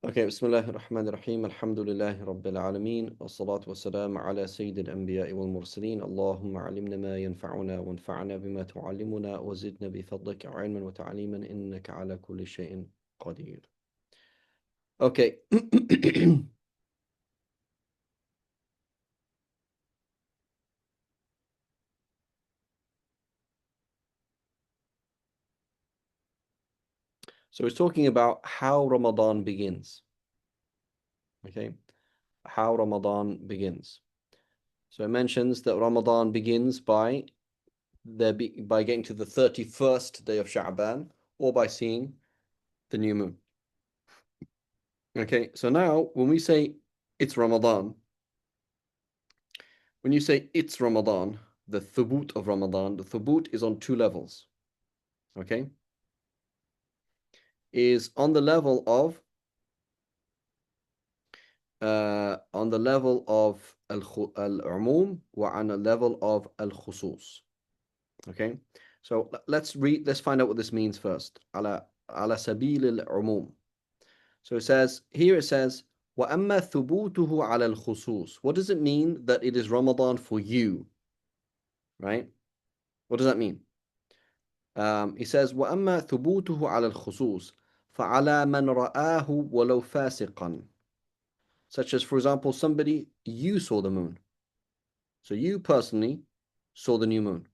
Okay, Bismillahir Rahmanir Rahim. Alhamdulillahi Rabbil Alameen. Wassalatu wassalamu ala Sayyidil Anbiya'i wal Mursaleen. Allahumma alimna ma yanfa'una wanfa'na bima tu'allimuna wa zidna bi fadlika ilman wa ta'liman innaka ala kulli shay'in qadir. Okay. So it's talking about how Ramadan begins. Okay, how Ramadan begins. So it mentions that Ramadan begins by getting to the 31st day of Sha'ban or by seeing the new moon. Okay, so now when we say it's Ramadan, when you say it's Ramadan, the thubut of Ramadan, the thubut is on two levels. Okay, is on the level of al-umum wa on the level of al-khusus. Okay, so let's find out what this means first. Ala sabil al-umum. So it says وَأَمَّا ثُبُوتُهُ عَلَى الْخُصُوصِ. What does it mean that it is Ramadan for you? Right? What does that mean? He says وَأَمَّا ثُبُوتُهُ عَلَى الْخُصُوصِ فَعَلَى مَنْ رَآهُ وَلَوْ فَاسِقًا. Such as, for example, you saw the moon. So you personally saw the new moon.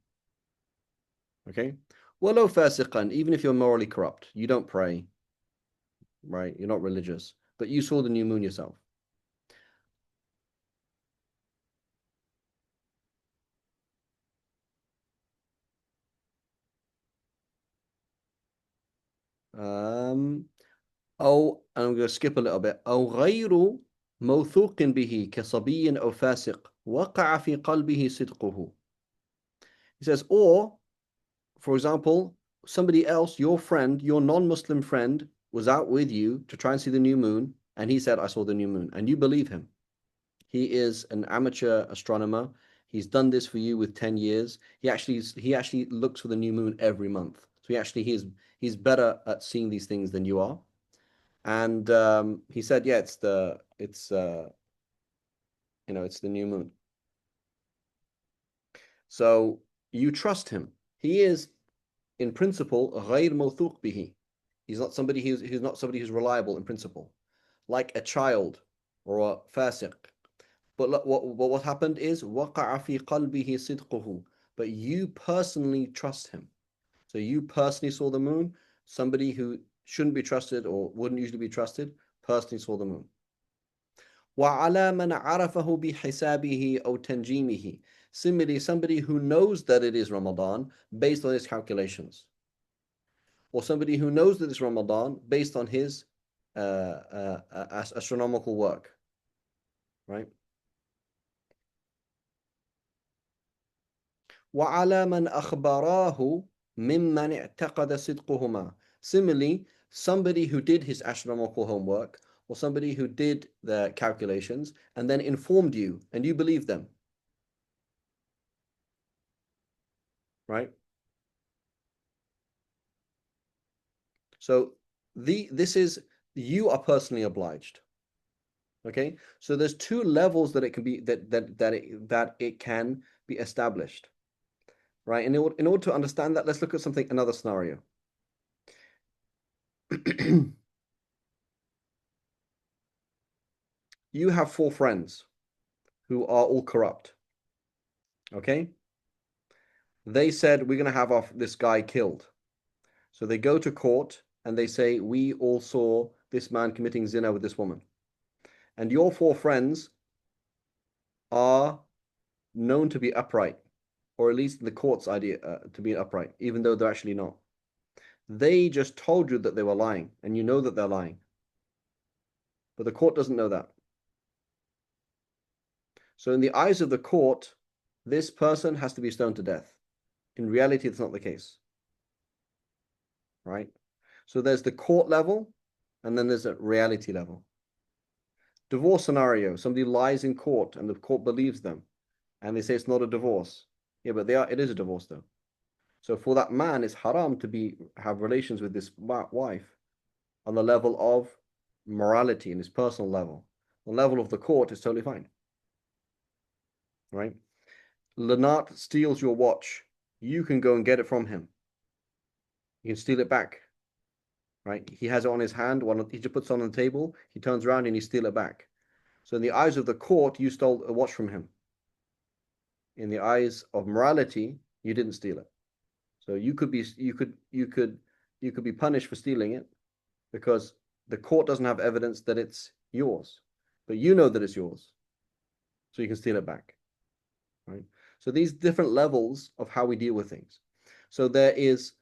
Okay? وَلَوْ فَاسِقًا. Even if you're morally corrupt, you don't pray, right? You're not religious, but you saw the new moon yourself. أو I'm going to skip a little bit. أو غير موثوق به كصبي أو فاسق وقع في قلبه صدقه. He says, or, for example, somebody else, your friend, your non-Muslim friend, was out with you to try and see the new moon, and he said, I saw the new moon, and you believe him. He is an amateur astronomer. He's done this for you with 10 years. He actually looks for the new moon every month. So he's better at seeing these things than you are. And he said, yeah, it's the new moon. So you trust him. He is, in principle, غير موثوق به. He's not somebody who's reliable in principle, like a child or a fasiq. But what happened is وقع في قلبه صدقه. But you personally trust him. So you personally saw the moon. Somebody who shouldn't be trusted or wouldn't usually be trusted personally saw the moon. وعلى من عرفه بحسابه أو تنجيمه. Similarly, somebody who knows that it is Ramadan based on his calculations, or somebody who knows that it's Ramadan based on his astronomical work, right? وعلى من أخبراه ممن اعتقد صدقهما. Similarly, somebody who did his astronomical homework, or somebody who did the calculations and then informed you and you believed them, right? So this is, you are personally obliged. Okay, so there's two levels that it can be that it can be established, right? In order to understand that, let's look at another scenario. You have four friends who are all corrupt. Okay, they said we're going to have this guy killed. So they go to court and they say we all saw this man committing zina with this woman, and your four friends are known to be upright, or at least in the court's idea to be upright, even though they're actually not. They just told you that they were lying, and you know that they're lying. But the court doesn't know that. So in the eyes of the court, this person has to be stoned to death. In reality, it's not the case. Right? So there's the court level, and then there's a reality level. Divorce scenario, somebody lies in court and the court believes them, and they say it's not a divorce. Yeah, but it is a divorce though. So for that man, it's haram to have relations with this wife on the level of morality and his personal level. The level of the court is totally fine, right? Lenart steals your watch. You can go and get it from him. You can steal it back, right? He has it on his hand. He just puts it on the table. He turns around and he steals it back. So in the eyes of the court, you stole a watch from him. In the eyes of morality, you didn't steal it. So you could be punished for stealing it because the court doesn't have evidence that it's yours, but you know that it's yours, so you can steal it back, right? So these different levels of how we deal with things. So there is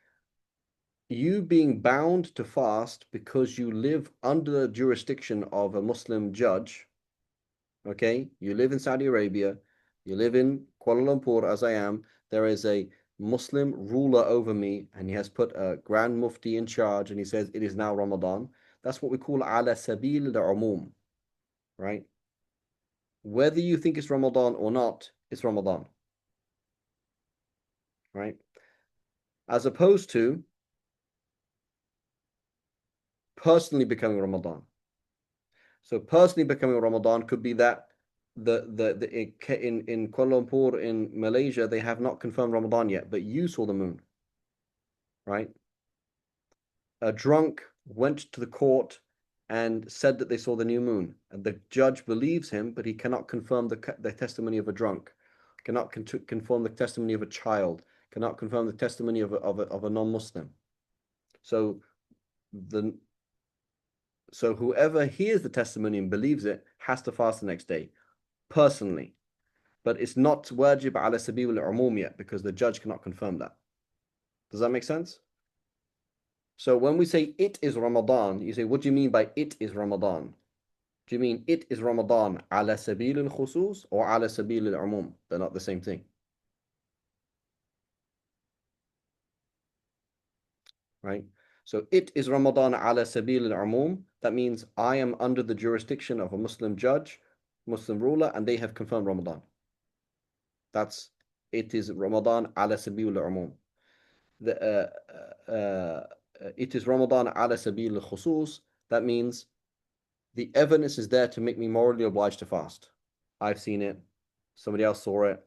you being bound to fast because you live under the jurisdiction of a Muslim judge. Okay, you live in Saudi Arabia, you live in Kuala Lumpur, as I am. There is a Muslim ruler over me, and he has put a Grand Mufti in charge, and he says it is now Ramadan. That's what we call ala sabil al-umum, right? Whether you think it's Ramadan or not, it's Ramadan, right? As opposed to personally becoming Ramadan. So personally becoming Ramadan could be that in Kuala Lumpur in Malaysia they have not confirmed Ramadan yet, but you saw the moon, right? A drunk went to the court and said that they saw the new moon, and the judge believes him, but he cannot confirm the testimony of a drunk, cannot confirm the testimony of a child, cannot confirm the testimony of a non-Muslim. So whoever hears the testimony and believes it has to fast the next day, personally. But it's not wajib ala sabil al-umum yet because the judge cannot confirm that. Does that make sense? So when we say it is Ramadan, you say, what do you mean by it is Ramadan? Do you mean it is Ramadan ala sabil al-khusus or ala sabil al-umum? They're not the same thing. Right? So it is Ramadan ala sabil al-umum. That means I am under the jurisdiction of a Muslim judge, Muslim ruler, and they have confirmed Ramadan. That's it is Ramadan ala sabil al-umum. It is Ramadan ala sabil al-khusus. That means the evidence is there to make me morally obliged to fast. I've seen it. Somebody else saw it.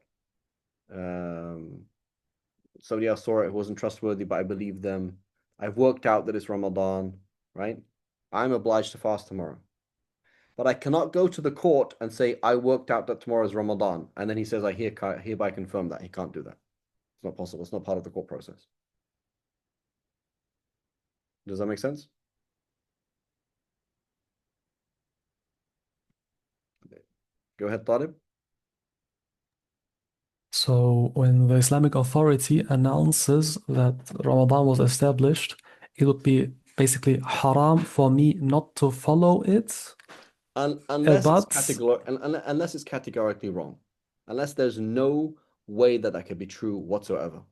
Somebody else saw it who wasn't trustworthy, but I believe them. I've worked out that it's Ramadan, right? I'm obliged to fast tomorrow. But I cannot go to the court and say, I worked out that tomorrow is Ramadan. And then he says, I hereby confirm that. He can't do that. It's not possible. It's not part of the court process. Does that make sense? Go ahead, Talib. So when the Islamic Authority announces that Ramadan was established, it would be basically haram for me not to follow it. Unless But unless it's categorically wrong, unless there's no way that could be true whatsoever.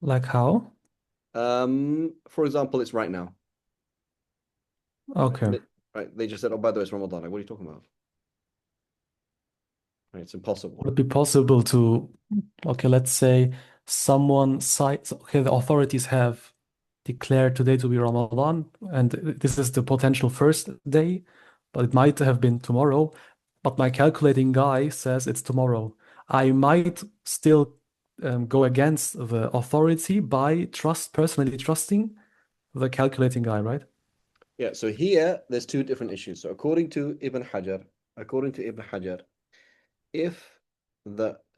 like how? For example, it's right now. Okay. Right? They just said, "Oh, by the way, it's Ramadan." Like, what are you talking about? Right? It's impossible. Would it be possible to, okay, let's say someone cites, okay, the authorities have declared today to be Ramadan, and this is the potential first day, but it might have been tomorrow. But my calculating guy says it's tomorrow. I might still go against the authority by personally trusting the calculating guy, right? Yeah. So here, there's two different issues. So according to Ibn Hajar,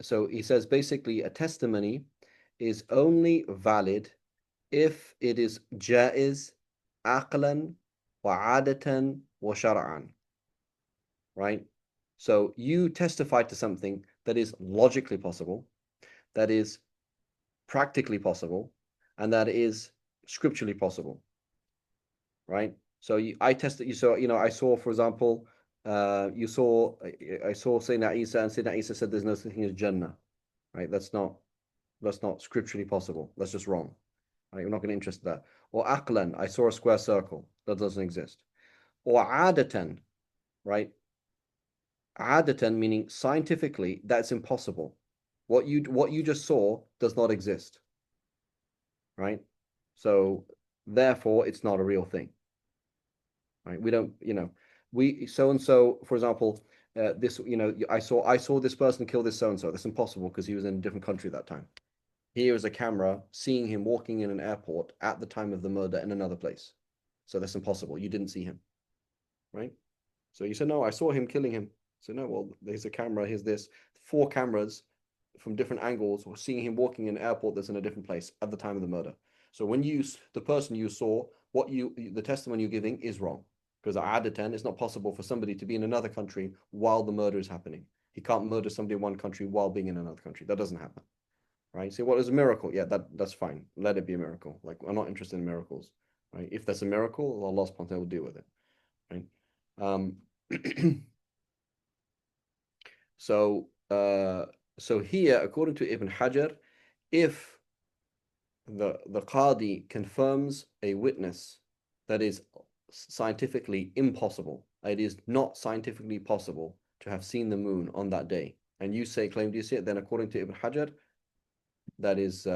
so he says basically a testimony is only valid if it is jaiz, aqlan, wa adatan, wa shar'an. Right? So you testify to something that is logically possible, that is practically possible, and that is scripturally possible. Right? So I tested. I saw, for example, I saw Sayyidina Isa, and Sayyidina Isa said there's no such thing as Jannah. Right? That's not scripturally possible. That's just wrong. Right? We're not going to interest in that. Or aqlan, I saw a square circle. That doesn't exist. Or adatan, right? Adatan meaning scientifically, that's impossible. What you just saw does not exist. Right? So therefore, it's not a real thing. right? We don't, we so and so, for example, this, I saw this person kill this so and so. That's impossible because he was in a different country at that time. Here is a camera seeing him walking in an airport at the time of the murder in another place. So that's impossible. You didn't see him, right? So you said, no, I saw him killing him. So no, well, there's a camera. Here's this 4 cameras from different angles or seeing him walking in an airport that's in a different place at the time of the murder. So when the person you saw, the testimony you're giving is wrong. Because adatan, it's not possible for somebody to be in another country while the murder is happening. He can't murder somebody in one country while being in another country. That doesn't happen. Right? So what is a miracle? Yeah, that's fine. Let it be a miracle. Like, I'm not interested in miracles. Right? If that's a miracle, Allah subhanahu wa ta'ala will deal with it. Right? So here, according to Ibn Hajar, if the Qadi confirms a witness that is scientifically impossible, it is not scientifically possible to have seen the moon on that day, and you claim to see it, then according to Ibn Hajar, that is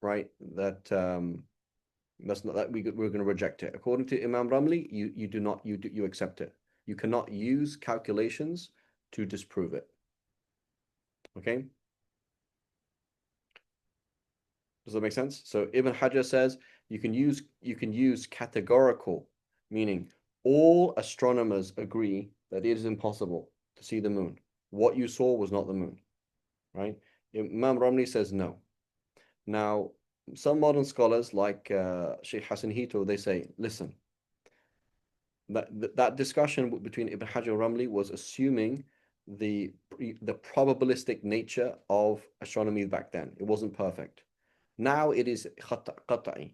right, that's not that we're going to reject it. According to Imam Ramli, you accept it. You cannot use calculations to disprove it. Okay? Does that make sense? So Ibn Hajar says you can use categorical, meaning all astronomers agree that it is impossible to see the moon. What you saw was not the moon, right? Imam Ramli says no. Now, some modern scholars like Sheikh Hassan Hito, they say, listen, that discussion between Ibn Hajar and Ramli was assuming the probabilistic nature of astronomy back then. It wasn't perfect. Now it is qata'i.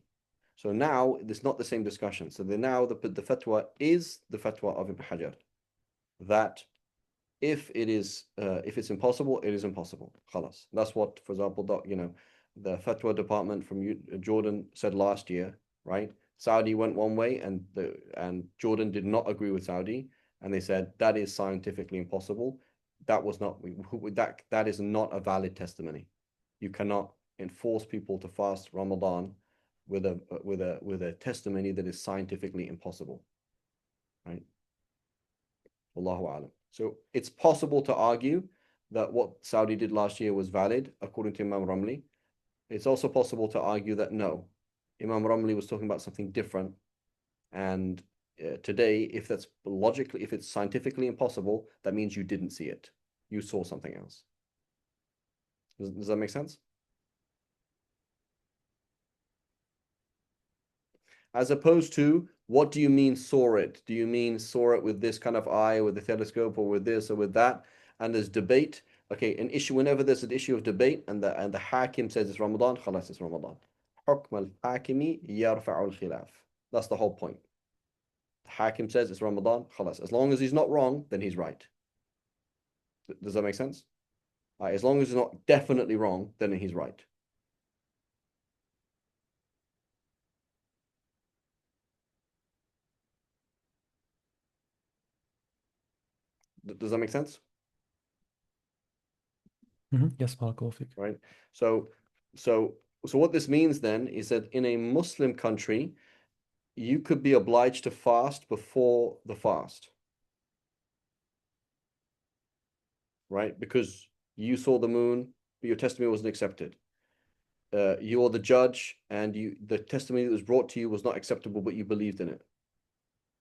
So now it's not the same discussion. So now the fatwa is the fatwa of Ibn Hajar, that if it's impossible, it is impossible. Khalas. That's what, for example, the fatwa department from Jordan said last year, right? Saudi went one way, and Jordan did not agree with Saudi, and they said that is scientifically impossible. That is not a valid testimony. You cannot enforce people to fast Ramadan with a testimony that is scientifically impossible, right? Allahu a'lam. So it's possible to argue that what Saudi did last year was valid, according to Imam Ramli. It's also possible to argue that no, Imam Ramli was talking about something different. And today, if it's scientifically impossible, that means you didn't see it. You saw something else. Does that make sense? As opposed to, what do you mean saw it? Do you mean saw it with this kind of eye, with the telescope, or with this, or with that? And there's debate. Okay, an issue, whenever there's an issue of debate and the Hakim says it's Ramadan, khalas, it's Ramadan. حكم الحاكم يرفع الخلاف. That's the whole point. The Hakim says it's Ramadan, khalas. As long as he's not wrong, then he's right. Does that make sense? As long as he's not definitely wrong, then he's right. Does that make sense? Yes, Barakallahu. Right. So what this means then is that in a Muslim country, you could be obliged to fast before the fast, right? Because you saw the moon, but your testimony wasn't accepted. You are the judge, and the testimony that was brought to you was not acceptable, but you believed in it,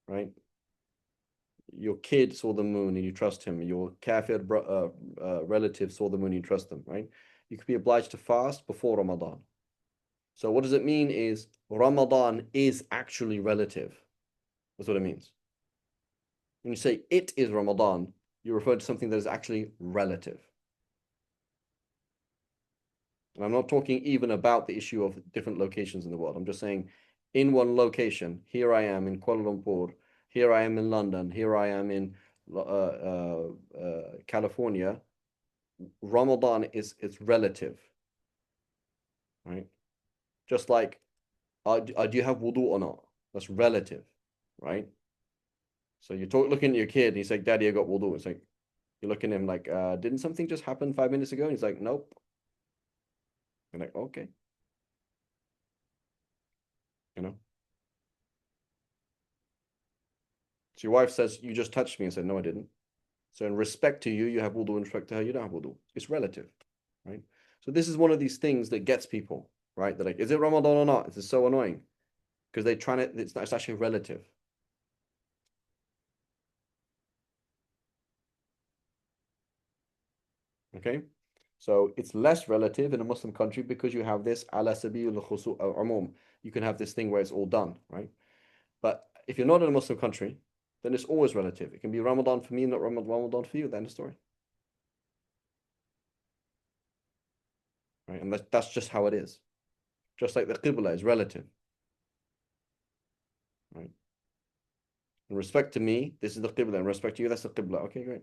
right? Your kid saw the moon and you trust him. Your kafir relative saw the moon and you trust them, right? You could be obliged to fast before Ramadan. So what does it mean is Ramadan is actually relative. That's what it means. When you say it is Ramadan, you refer to something that is actually relative. And I'm not talking even about the issue of different locations in the world. I'm just saying in one location, here I am in Kuala Lumpur, here I am in London, here I am in California. Ramadan it's relative, right? Just like, do you have wudu or not? That's relative, right? So you're looking at your kid and he's like, Daddy, I got wudu. It's like, you're looking at him like, didn't something just happen 5 minutes ago? And he's like, nope. You're like, okay. you know. So your wife says, you just touched me, and said, no, I didn't. So in respect to you, you have wudu. In respect to her, you don't have wudu. It's relative, right? So this is one of these things that gets people, right? They're like, is it Ramadan or not? This is so annoying because they're trying to, it's actually relative. Okay? So it's less relative in a Muslim country because you have this ala sabil al-umum. You can have this thing where it's all done, right? But if you're not in a Muslim country, then it's always relative. It can be Ramadan for me, not Ramadan for you. End of story. Right? And that's just how it is. Just like the Qibla is relative. Right? In respect to me, this is the Qibla. In respect to you, that's the Qibla. Okay, great.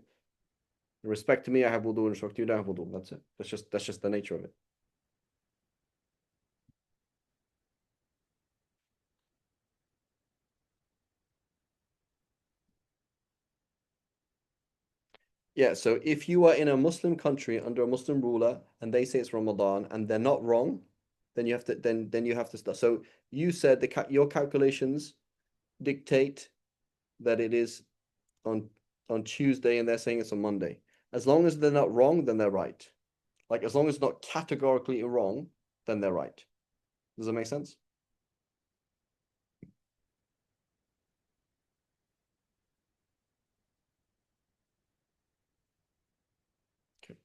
In respect to me, I have wudu. In respect to you, I don't have wudu. That's it. That's just the nature of it. Yeah, so if you are in a Muslim country under a Muslim ruler and they say it's Ramadan and they're not wrong, then you have to then you have to start. So you said your calculations dictate that it is on Tuesday and they're saying it's on Monday. As long as they're not wrong, then they're right. Like as long as it's not categorically wrong, then they're right. Does that make sense? Okay.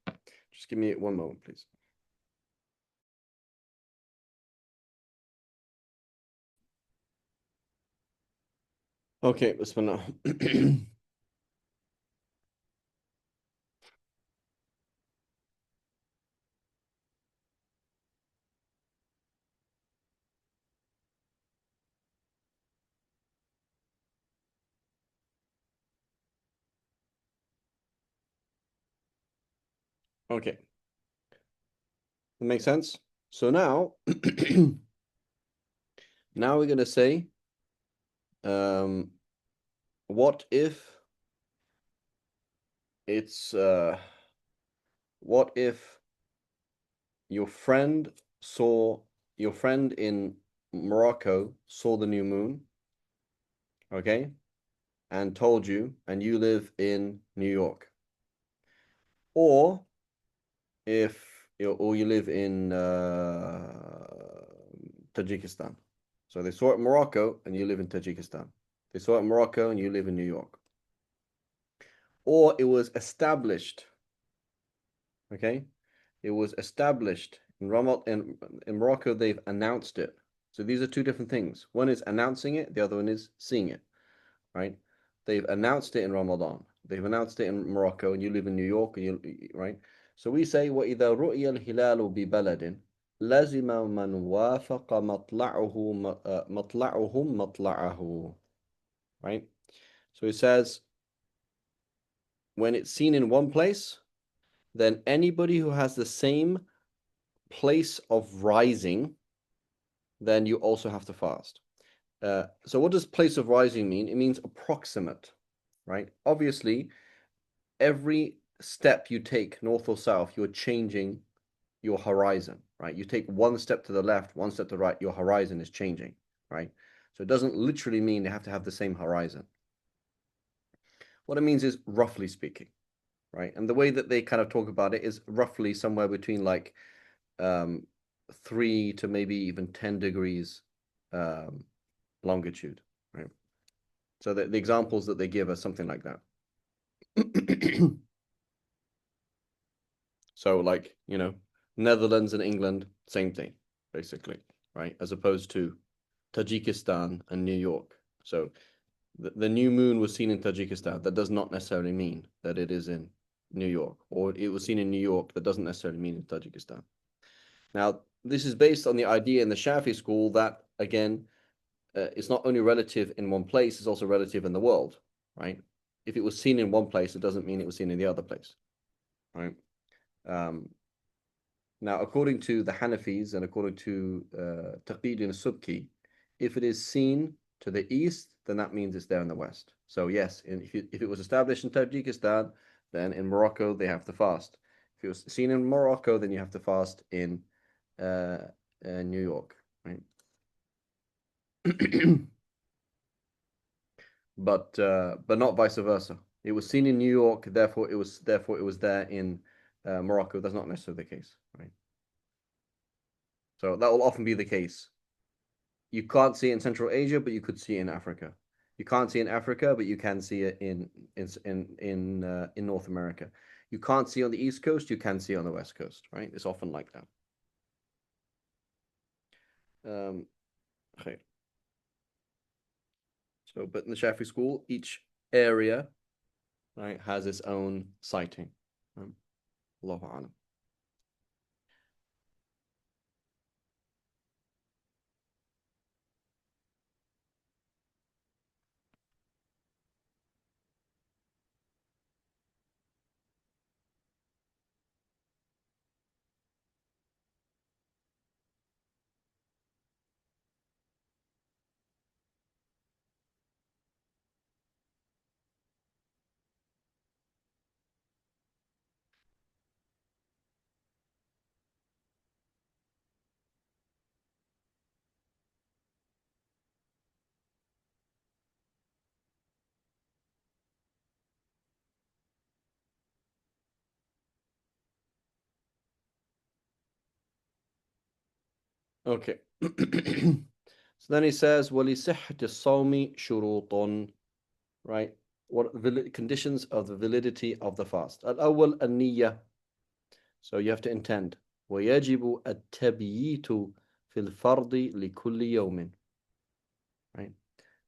Just give me one moment, please. Okay, Bismillah. Okay. That makes sense? So now now we're gonna say um what if it's what if your friend saw your friend in Morocco saw the new moon, okay, and told you, and you live in New York, or if or you live in Tajikistan. So they saw it in Morocco and you live in Tajikistan. They saw it in Morocco and you live in New York. Or it was established, okay? It was established in Morocco, they've announced it. So these are two different things. One is announcing it, the other one is seeing it, right? They've announced it in Ramadan. They've announced it in Morocco, and you live in New York, and you right? So we say, وَإِذَا رُؤِيَ الْهِلَالُ بِبَلَدٍ لَزِمَ مَنْ وَافَقَ مَطْلَعُهُمْ مَطْلَعَهُ. Right? So it says, when it's seen in one place, then anybody who has the same place of rising, then you also have to fast. So what does place of rising mean? It means approximate, right? Obviously, every step you take, north or south, you're changing your horizon, right? You take one step to the left, one step to the right, your horizon is changing, right? So it doesn't literally mean they have to have the same horizon. What it means is roughly speaking, right? And the way that they kind of talk about it is roughly somewhere between like 3 to maybe even 10 degrees longitude, right? So the examples that they give are something like that. So like, Netherlands and England, same thing, basically, right? As opposed to Tajikistan and New York. So the new moon was seen in Tajikistan. That does not necessarily mean that it is in New York, or it was seen in New York. That doesn't necessarily mean in Tajikistan. Now, this is based on the idea in the Shafi school that, again, it's not only relative in one place, it's also relative in the world, right? If it was seen in one place, it doesn't mean it was seen in the other place, right? Now, according to the Hanafis and according to Taqid and Subki, if it is seen to the east, then that means it's there in the west. So yes, if it was established in Tajikistan, then in Morocco they have to fast. If it was seen in Morocco, then you have to fast in New York, right? but not vice versa. It was seen in New York, therefore it was there in Morocco. That's not necessarily the case, right? So that will often be the case. You can't see it in Central Asia, but you could see it in Africa. You can't see it in Africa, but you can see it in North America. You can't see it on the East Coast, you can see it on the West Coast, right? It's often like that. Okay. So, but in the Shafi school, each area, right, has its own sighting. Allahu A'lam. Okay. So then he says, وَلِصِحَّةِ الصَّوْمِ شُرُوطٌ, right? What conditions of the validity of the fast? Al-awwal an-niyya. So you have to intend. وَيَجِبُ التَّبْيِيتُ فِي الْفَرْضِ لِكُلِّ يَوْمٍ. Right?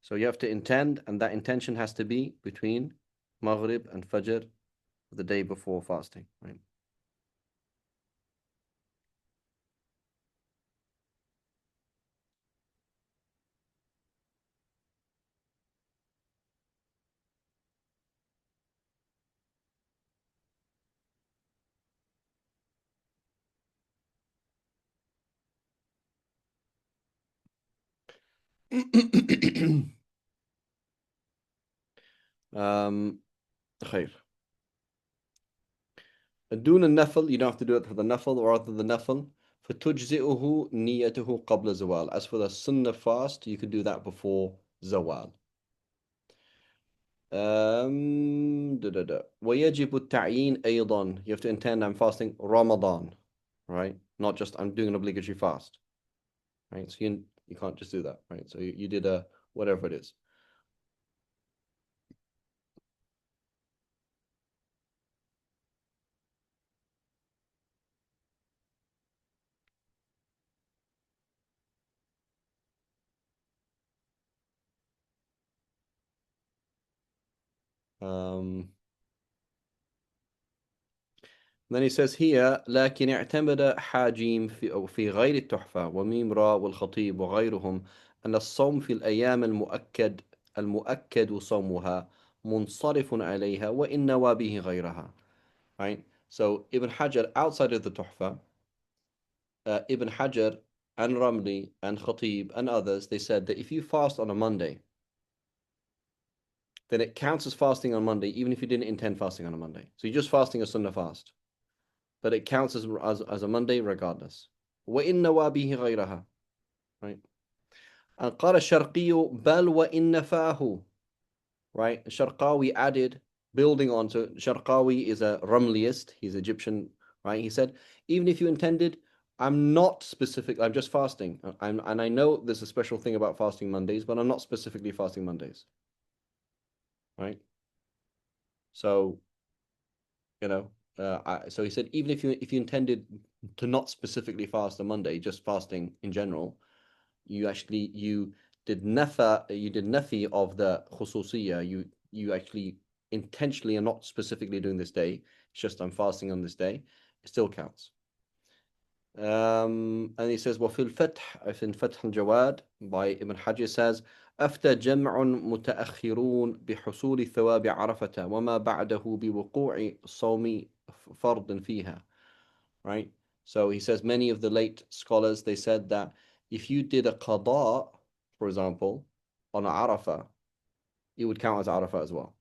So you have to intend, and that intention has to be between Maghrib and Fajr the day before fasting, right? خير. دون النفل, you don't have to do it for the nafil or after the nafil. فَتُجْزِئُهُ نِيَّتُهُ قَبْلَ زَوَال. As for the sunnah fast, you can do that before zawal. ويجب التعيين أيضا. You have to intend I'm fasting Ramadan, right? Not just I'm doing an obligatory fast, right? So you can't just do that, right? So you did a whatever it is. Then he says here لكن اعتمد حاجيم في غير التحفة وميم را والخطيب وغيرهم أن الصوم في الأيام المؤكد صومها منصرف عليها وإن نوى به غيرها. Right? So Ibn Hajar outside of the Tuhfa, Ibn Hajar and Ramli and Khatib and others, they said that if you fast on a Monday, then it counts as fasting on Monday, even if you didn't intend fasting on a Monday. So you're just fasting a Sunnah fast, but it counts as a Monday regardless. وَإِنَّ وَابِهِ غَيْرَهَا. Right? And قال الشرقي بل وإن نفاه. Right? Sharqawi added, building on, so Sharqawi is a Ramliist, he's Egyptian, right? He said, even if you intended, I'm not specific, I'm just fasting. And I know there's a special thing about fasting Mondays, but I'm not specifically fasting Mondays. Right? So, so he said, even if you intended to not specifically fast on Monday, just fasting in general, you did nafi of the khususiyya. You actually intentionally are not specifically doing this day. It's just I'm fasting on this day. It still counts. And he says, وفي الفتح, in Fath al-Jawad by Ibn Hajar says, أفتى جمع متأخرون بحصول ثواب عرفة وما بعده بوقوع صوم فرض فيها. Right? So he says many of the late scholars, they said that if you did a qada, for example, on Arafah, it would count as Arafah as well.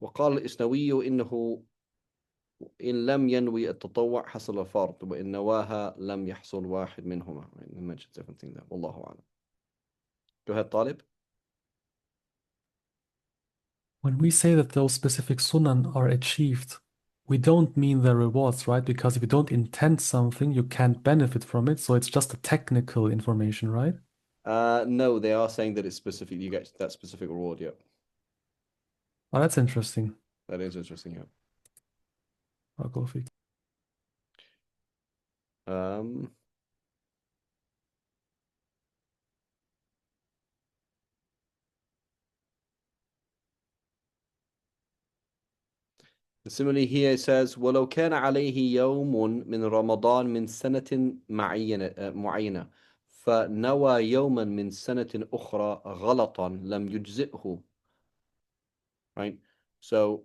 وقال الإسنوي إنه إن لم ينوي التطوع حصل الفرض وإن نواها لم يحصل واحد منهما. Right? He mentions different things there. والله أعلم. Go ahead, Talib. When we say that those specific sunan are achieved, we don't mean the rewards, right? Because if you don't intend something, you can't benefit from it. So it's just a technical information, right? No, they are saying that it's specific. You get that specific reward. Yeah, Oh, that's interesting. that is interesting. Yeah. Barakallahu feek. Um, Similarly, here it says, ولو كان عليه يوم من رمضان من سنة معينة فنوى يوما من سنة أخرى غلطا لم يجزئه. Right? So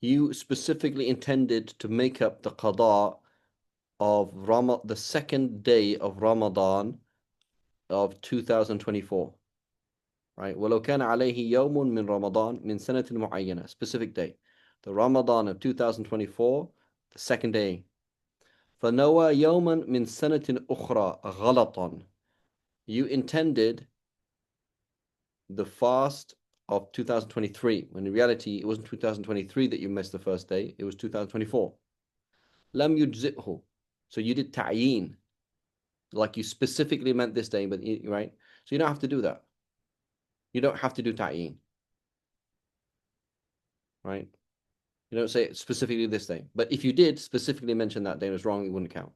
you specifically intended to make up the qada of the second day of Ramadan of 2024. Right? ولو كان عليه يوم من رمضان من سنة معينة, specific day. The Ramadan of 2024, the second day. فنوى يوما من سنة أخرى غلطا. You intended the fast of 2023, when in reality it wasn't 2023 that you missed the first day, it was 2024. لم يجزئه. So you did ta'yin, like you specifically meant this day, but right? So you don't have to do that. You don't have to do ta'yin. Right? You don't say specifically this day. But if you did specifically mention that day and it was wrong, it wouldn't count.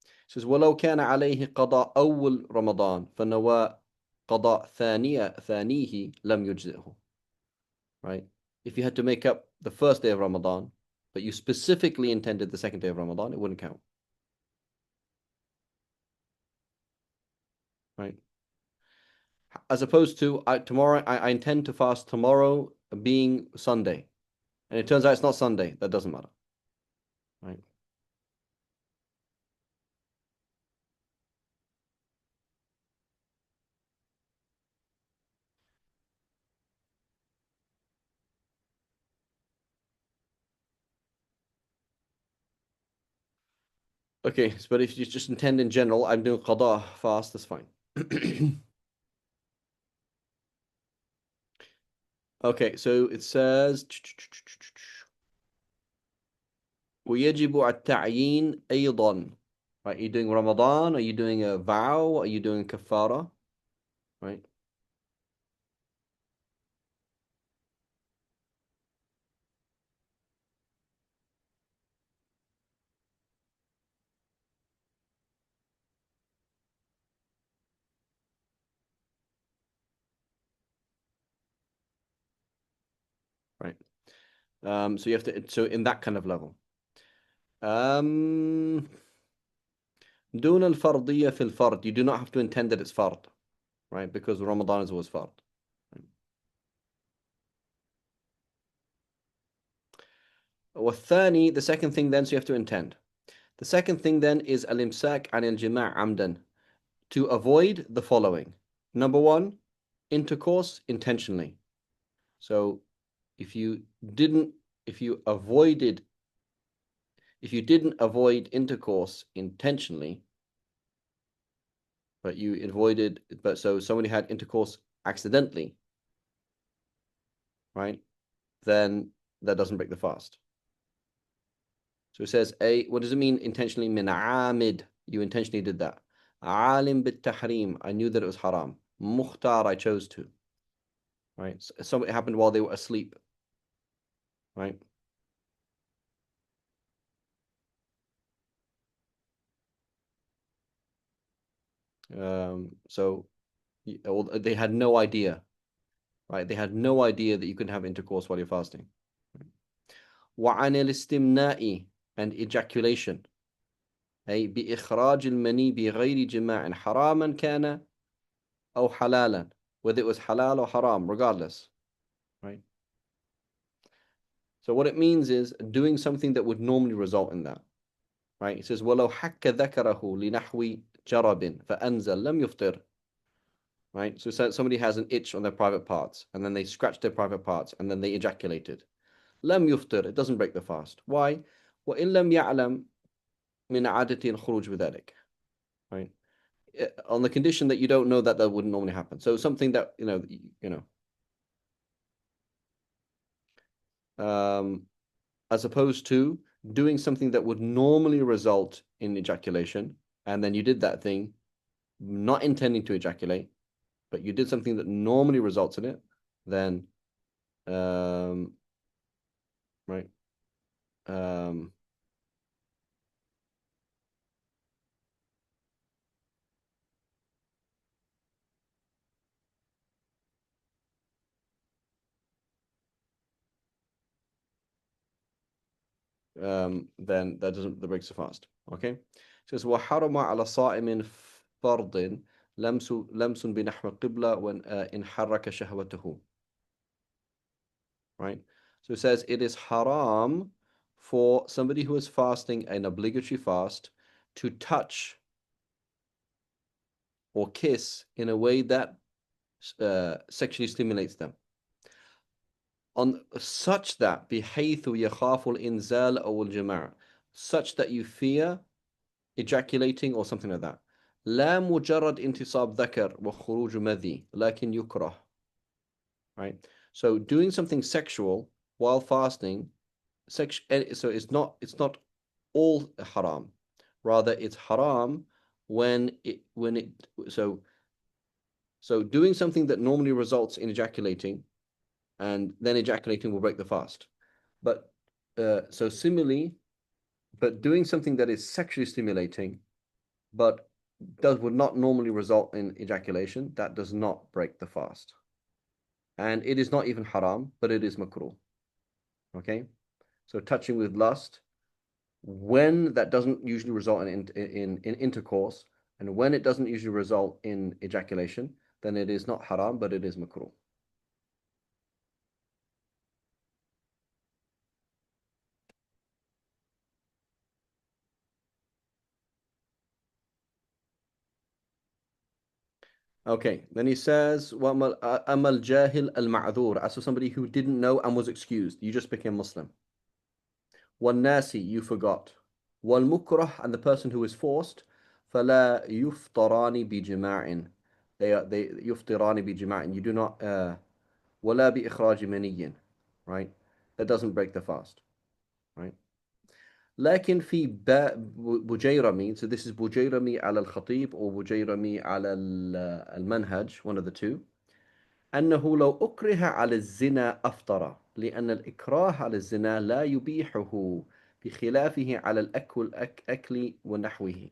It says, وَلَوْ كَانَ عَلَيْهِ قَضَاء أول رمضان فَنَوَى قَضَاء ثانيه لم يجزئه. Right? If you had to make up the first day of Ramadan, but you specifically intended the second day of Ramadan, it wouldn't count. Right? As opposed to tomorrow, I intend to fast tomorrow being Sunday. And it turns out it's not Sunday. That doesn't matter. Right? Okay, but if you just intend in general, I'm doing qada fast, that's fine. Okay, so it says ويجب التعيين أيضا. Right, are you doing Ramadan? Are you doing a vow? Are you doing kafara? Right? Right. So you have to, so in that kind of level. دون الفرضية في الفرض. You do not have to intend that it's fard. Right? Because Ramadan is always fard. والثاني, the second thing then, so you have to intend. The second thing then is al-imsak عن الجماع عمدا. To avoid the following. Number one, intercourse intentionally. So if you didn't avoid intercourse intentionally, but so somebody had intercourse accidentally, right? Then that doesn't break the fast. So it says, what does it mean intentionally? Min amid, you intentionally did that. Alim bit tahrim, I knew that it was haram. Mukhtar, I chose to. Right? So it happened while they were asleep. Right? So they had no idea. Right? They had no idea that you couldn't have intercourse while you're fasting. وعن الاستمناء, and ejaculation. أي بإخراج المني بغير جماع حراما كان أو حلالا, whether it was halal or haram, regardless. Right? So what it means is doing something that would normally result in that. Right? It says وَلَوْ حَكَّ ذَكَرَهُ لِنَحْوِ جَرَبٍ فَأَنْزَلْ لَمْ يُفْطِرْ. Right? So somebody has an itch on their private parts, and then they scratch their private parts, and then they ejaculated. لَمْ يُفْطِرْ, it doesn't break the fast. Why? وَإِنْ لَمْ يَعْلَمْ من عادتي الخروج بذلك. Right? On the condition that you don't know that wouldn't normally happen. So something that, as opposed to doing something that would normally result in ejaculation, and then you did that thing not intending to ejaculate, but you did something that normally results in it, then, right, then that breaks the fast. Okay, it says وحرم على صائم فرض لمس بنحو القبلة وإن حرك شهوته. Right, so it says it is haram for somebody who is fasting an obligatory fast to touch or kiss in a way that sexually stimulates them, on such that بحيث يخاف الإنزال أو الجماع, such that you fear ejaculating or something like that. لا مجرد انتصاب ذكر وخروج مذي لكن يكره. Right, so doing something sexual while fasting, so it's not all haram, rather it's haram when it so doing something that normally results in ejaculating, and then ejaculating will break the fast. But so similarly, but doing something that is sexually stimulating, but would not normally result in ejaculation, that does not break the fast. And it is not even haram, but it is makruh. Okay, so touching with lust, when that doesn't usually result in intercourse, and when it doesn't usually result in ejaculation, then it is not haram, but it is makruh. Okay, then he says, "Amal jahil al ma'dur," as for somebody who didn't know and was excused, you just became Muslim. Wal nasi, you forgot. Wal mukrah, and the person who is forced, فلا يفطران بجماع. They يفطران بجماع. You do not ولا بإخراج مني. Right? That doesn't break the fast. Right? لكن في بجيرمي, so this is بجيرمي على الخطيب or بجيرمي على المنهج, one of the two. أنه لو أكره على الزنا أفطر لأن الإكراه على الزنا لا يبيحه بخلافه على أكل ونحوه.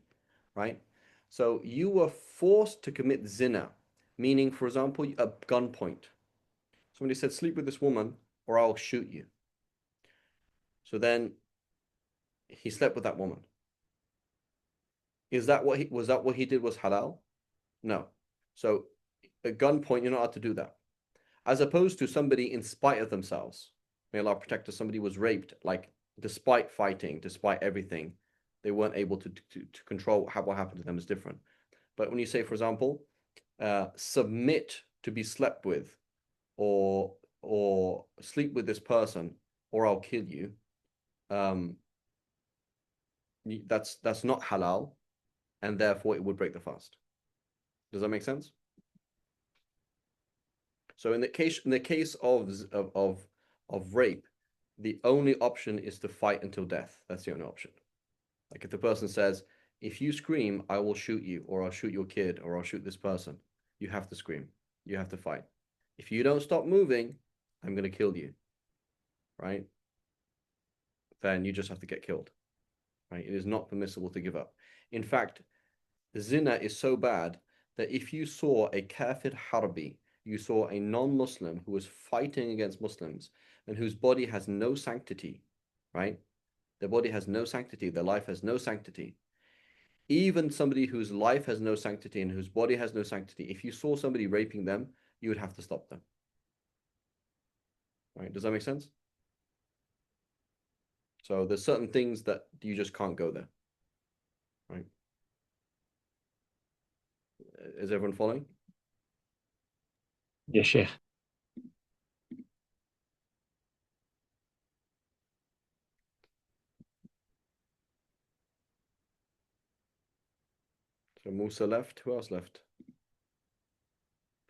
Right? So you were forced to commit zina, meaning, for example, a gunpoint. Somebody said, sleep with this woman or I'll shoot you. So then he slept with that woman. Was that what he did was halal? No. So at gunpoint, you're not allowed to do that. As opposed to somebody in spite of themselves. May Allah protect us. Somebody was raped, like despite fighting, despite everything, they weren't able to control what happened to them is different. But when you say, for example, submit to be slept with, or sleep with this person, or I'll kill you, that's not halal, and therefore it would break the fast. Does that make sense? So in the case of rape, the only option is to fight until death. That's the only option. Like if the person says, if you scream, I will shoot you, or I'll shoot your kid, or I'll shoot this person, you have to scream. You have to fight. If you don't stop moving, I'm going to kill you. Right? Then you just have to get killed. Right? It is not permissible to give up. In fact, zina is so bad that if you saw a kafir harbi, you saw a non-Muslim who was fighting against Muslims and whose body has no sanctity, right? Their body has no sanctity, their life has no sanctity. Even somebody whose life has no sanctity and whose body has no sanctity, if you saw somebody raping them, you would have to stop them. Right? Does that make sense? So there's certain things that you just can't go there. Right? Is everyone following? يا شيخ. So Musa left. Who else left?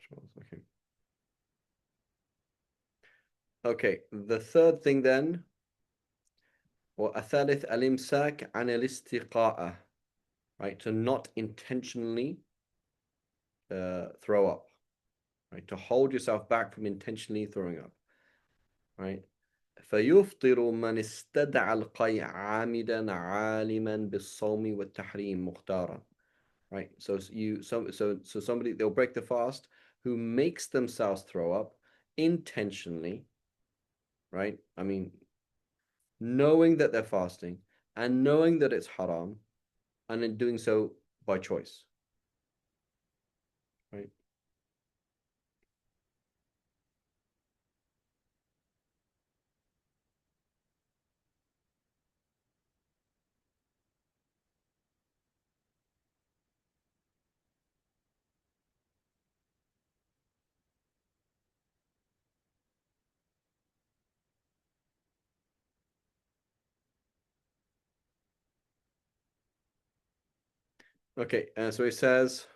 Charles. Okay. Okay. The third thing then, وَالثالث الإمساك عن الاستقاءة, right? To not intentionally throw up, right? To hold yourself back from intentionally throwing up, right? فيفطر من استدعى القيء عامدا عالما بالصوم والتحريم مختارا, right? So somebody, they'll break the fast who makes themselves throw up intentionally, right? I mean, knowing that they're fasting and knowing that it's haram, and in doing so by choice, right? Okay, so it says,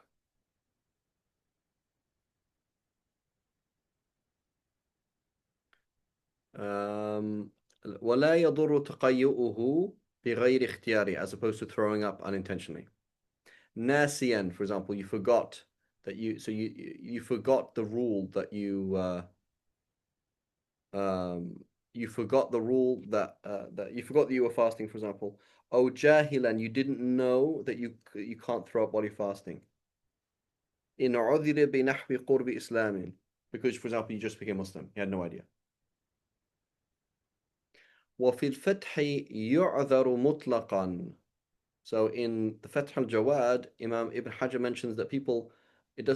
ولا يضر تقيؤه بغير اختياري, as opposed to throwing up unintentionally. Nasiyan, for example, you forgot that you forgot the rule that you forgot the rule that you forgot that you were fasting, for example. Oh, jahilan, you didn't know that you can't throw up while you're fasting. In عذر بنحو قرب إسلام, because, for example, you just became Muslim, you had no idea. وفي الفتح يعذر مطلقا. So in the Fath al-Jawad, Imam Ibn Hajar mentions that people, it's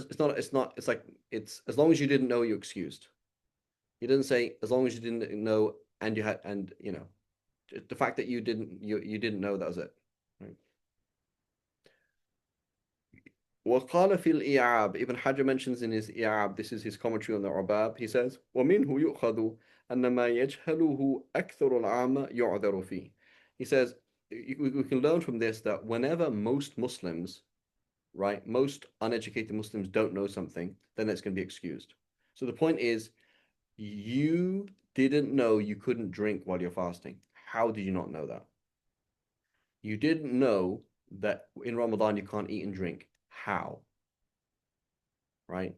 like, it's as long as you didn't know, you're excused. He didn't say as long as you didn't know and you had, and you know, the fact that you didn't know, that was it. Right? وقال في الإعاب, Ibn Hajar mentions in his إعاب, this is his commentary on the Ubab, he says, ومنه يؤخذ أن ما يجهله أكثر العامة يعذر فيه. He says, we can learn from this that whenever most Muslims, right, most uneducated Muslims don't know something, then it's going to be excused. So the point is, you didn't know you couldn't drink while you're fasting. How did you not know that? You didn't know that in Ramadan you can't eat and drink. How? Right?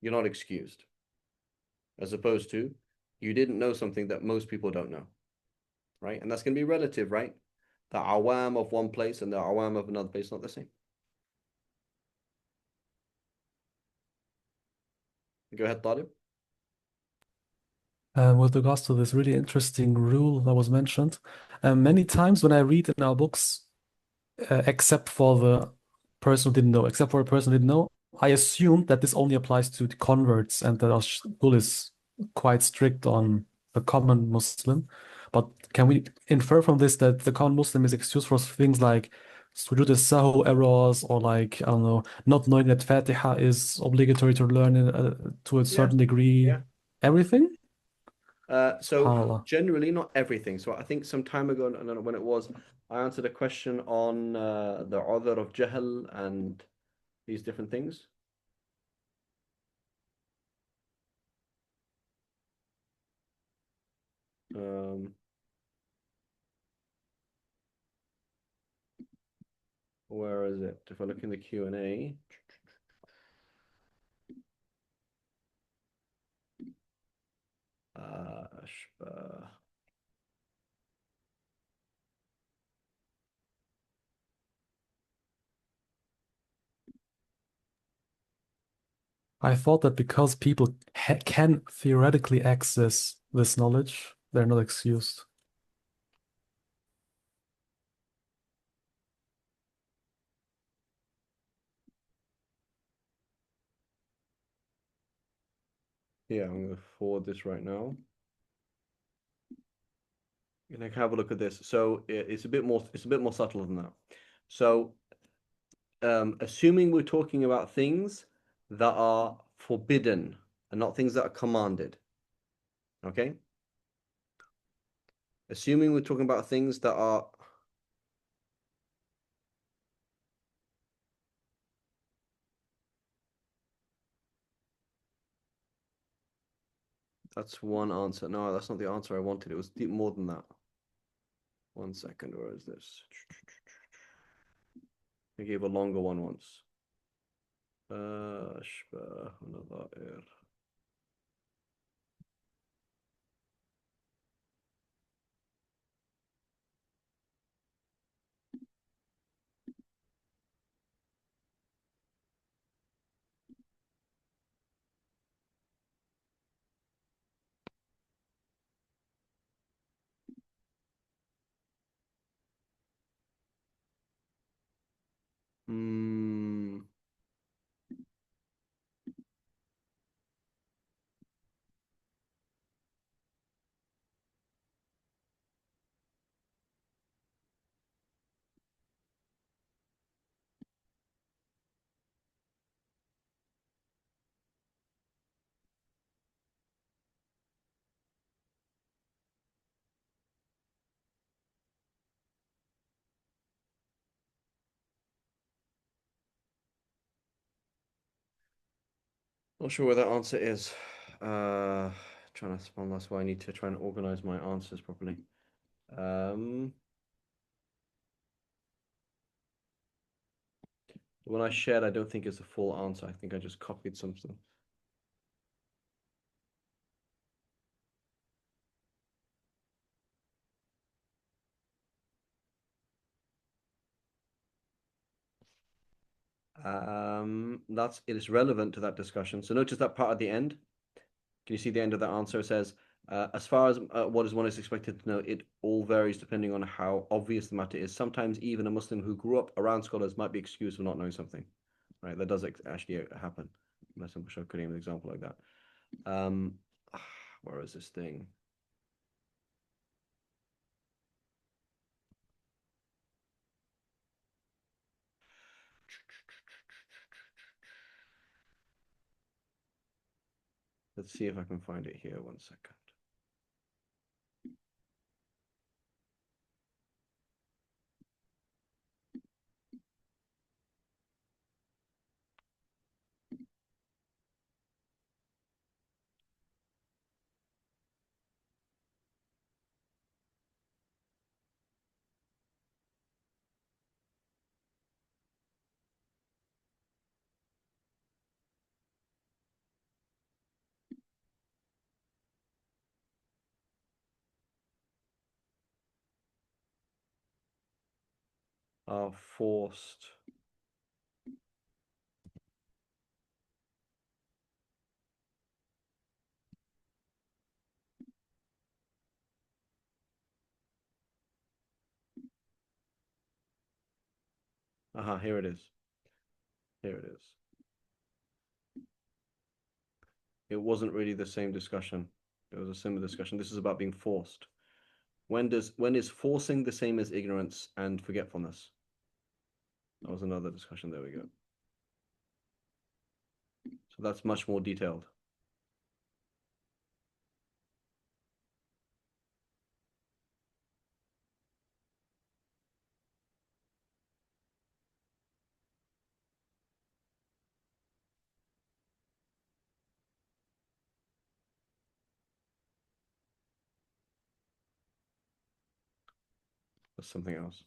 You're not excused. As opposed to, you didn't know something that most people don't know. Right? And that's going to be relative, right? The awam of one place and the awam of another place, not the same. Go ahead, Talib. With regards to this really interesting rule that was mentioned, many times when I read in our books, except for the person who didn't know, except for a person who didn't know, I assumed that this only applies to the converts and that our school is quite strict on the common Muslim. But can we infer from this that the common Muslim is excused for things like sujood sahu errors, or like, I don't know, not knowing that Fatiha is obligatory to learn to a Yeah, certain degree? yeah. Everything? So SubhanAllah. generally not everything. So I think some time ago, I don't know when it was, I answered a question on the author of Jahl and these different things. Um, where is it? If I look in the Q&A, أشبه. I thought that because people can theoretically access this knowledge, they're not excused. Yeah, I'm going to forward this right now. You can have a look at this. So it's a bit more subtle than that. So assuming we're talking about things that are forbidden and not things that are commanded. Okay? Assuming we're talking about things that are That's one answer. No, that's not the answer I wanted. It was deep more than that. 1 second, where is this? I gave a longer one once. أشباه نظائر. Hmm. Not sure where that answer is. Trying to spawn. That's why I need to try and organize my answers properly. Um, the one I shared, I don't think is the full answer. I think I just copied something. That's it is relevant to that discussion. So notice that part at the end. Can you see the end of that answer? It says, as far as what is one is expected to know, it all varies depending on how obvious the matter is. Sometimes even a Muslim who grew up around scholars might be excused for not knowing something. Right? That does actually happen. Let's show Kareem an example like that. Um, where is this thing? Let's see if I can find it here. 1 second. Are forced. Aha, here it is. Here it is. It wasn't really the same discussion. It was a similar discussion. This is about being forced. When is forcing the same as ignorance and forgetfulness? That was another discussion. There we go. So that's much more detailed. That's something else.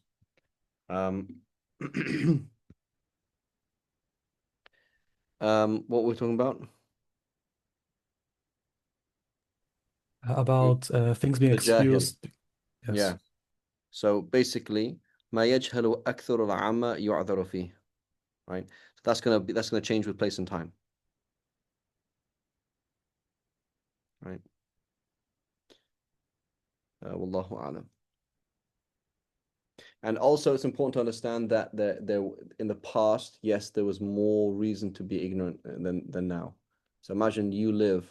What we're talking about? About things being The jahil. excused. Yeah. Yes. So basically, ما يجهل أكثر العامة يعذر فيه. Right. So that's gonna change with place and time. Right. Wallahu a'lam. And also, it's important to understand that there in the past, yes, there was more reason to be ignorant than now. So imagine you live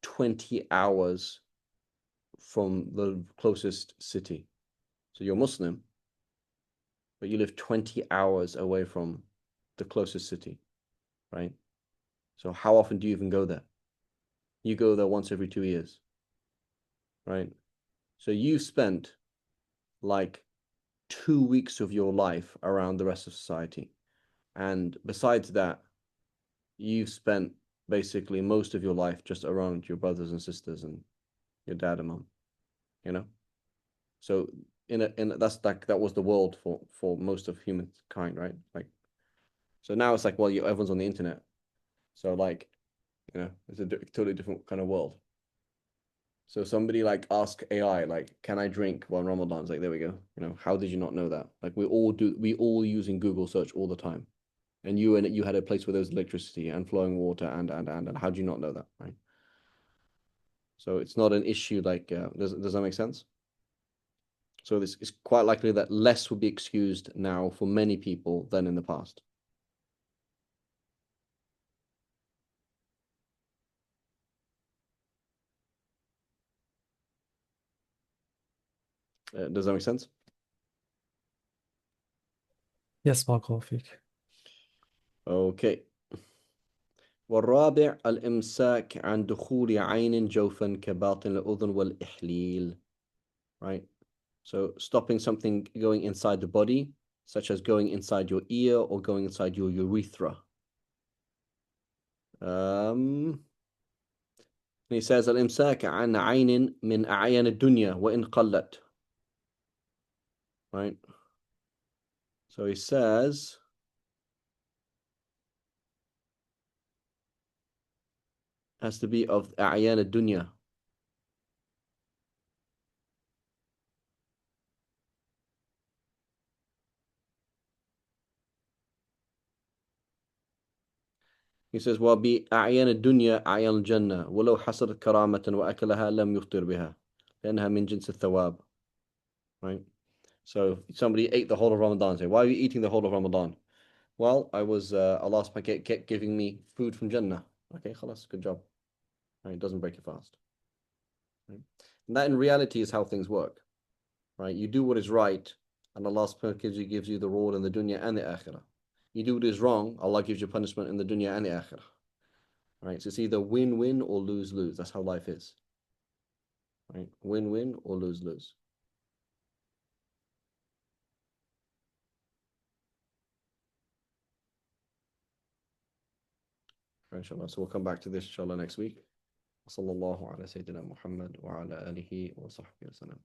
20 hours from the closest city. So you're Muslim, but you live 20 hours away from the closest city, right? So how often do you even go there? You go there once every 2 years, right? So you spent like 2 weeks of your life around the rest of society. And besides that, you've spent basically most of your life just around your brothers and sisters and your dad and mom, you know? So that's like that was the world for most of humankind, right? Like so now it's like, well, everyone's on the internet. So like, it's a totally different kind of world. So somebody like ask AI, like, can I drink while Ramadan's? Like, there we go. How did you not know that? Like we all using Google search all the time. And you had a place where there was electricity and flowing water and how do you not know that, right? So it's not an issue like does that make sense? So this is quite likely that less would be excused now for many people than in the past. Does that make sense? Yes, بارك الله فيك. Okay. والرابع الإمساك عن دخول عين جوفا كباطن الأذن والإحليل. Right? So stopping something going inside the body, such as going inside your ear or going inside your urethra. He says الإمساك عن عين من أعيان الدنيا وإن قلت. Right? So he says has to be of أعيان الدنيا. He says وبأعيان الدنيا أعيان الجنة ولو حصلت كرامة وأكلها لم يفطر بها لأنها من جنس الثواب. Right? So somebody ate the whole of Ramadan. Say, why are you eating the whole of Ramadan? Well, I was Allah kept giving me food from Jannah. Okay, khalas, good job. Right? It doesn't break your fast. Right? And that in reality is how things work. Right? You do what is right, and Allah gives you the reward in the dunya and the akhirah. You do what is wrong, Allah gives you punishment in the dunya and the akhirah. Right? So it's either win-win or lose-lose. That's how life is. Right? Win-win or lose-lose. Inshallah. So we'll come back to this inshallah next week. وصلى الله على سيدنا محمد وعلى آله وصحبه وسلم.